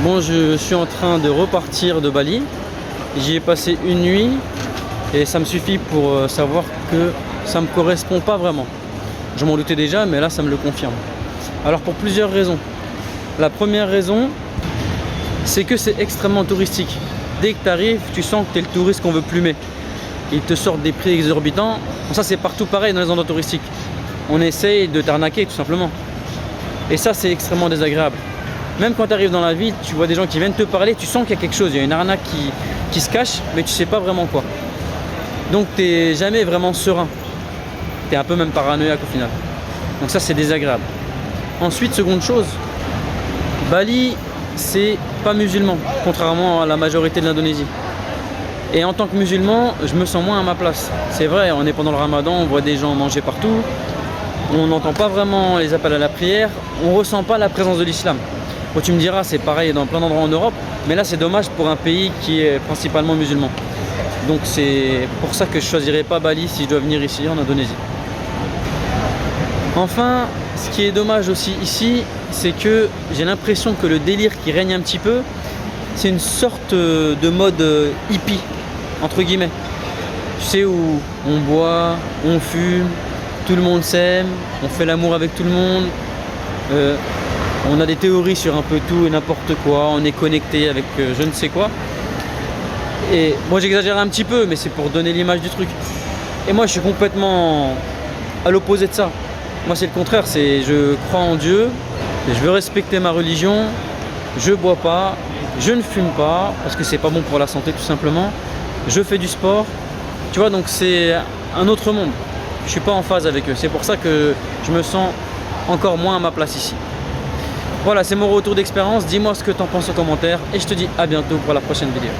Bon, je suis en train de repartir de Bali. J'y ai passé une nuit et ça me suffit pour savoir que ça ne me correspond pas vraiment. Je m'en doutais déjà, mais là ça me le confirme. Alors pour plusieurs raisons. La première raison, c'est que c'est extrêmement touristique. Dès que tu arrives, tu sens que tu es le touriste qu'on veut plumer. Ils te sortent des prix exorbitants. Bon, ça c'est partout pareil dans les endroits touristiques. On essaye de t'arnaquer tout simplement. Et ça c'est extrêmement désagréable. Même quand tu arrives dans la ville, tu vois des gens qui viennent te parler, tu sens qu'il y a quelque chose, il y a une arnaque qui se cache, mais tu sais pas vraiment quoi. Donc tu n'es jamais vraiment serein. Tu es un peu même paranoïaque au final. Donc ça c'est désagréable. Ensuite, seconde chose, Bali c'est pas musulman, contrairement à la majorité de l'Indonésie. Et en tant que musulman, je me sens moins à ma place. C'est vrai, on est pendant le ramadan, on voit des gens manger partout, on n'entend pas vraiment les appels à la prière, on ressent pas la présence de l'islam. Bon, tu me diras, c'est pareil dans plein d'endroits en Europe, mais là c'est dommage pour un pays qui est principalement musulman. Donc c'est pour ça que je ne choisirais pas Bali si je dois venir ici en Indonésie. Enfin, ce qui est dommage aussi ici, c'est que j'ai l'impression que le délire qui règne un petit peu, c'est une sorte de mode hippie, entre guillemets. Tu sais, où on boit, on fume, tout le monde s'aime, on fait l'amour avec tout le monde. On a des théories sur un peu tout et n'importe quoi, on est connecté avec je ne sais quoi. Et moi j'exagère un petit peu, mais c'est pour donner l'image du truc. Et moi je suis complètement à l'opposé de ça. Moi c'est le contraire, c'est je crois en Dieu, je veux respecter ma religion, je bois pas, je ne fume pas, parce que c'est pas bon pour la santé tout simplement. Je fais du sport, tu vois, donc c'est un autre monde. Je suis pas en phase avec eux, c'est pour ça que je me sens encore moins à ma place ici. Voilà, c'est mon retour d'expérience. Dis-moi ce que tu en penses en commentaire et je te dis à bientôt pour la prochaine vidéo.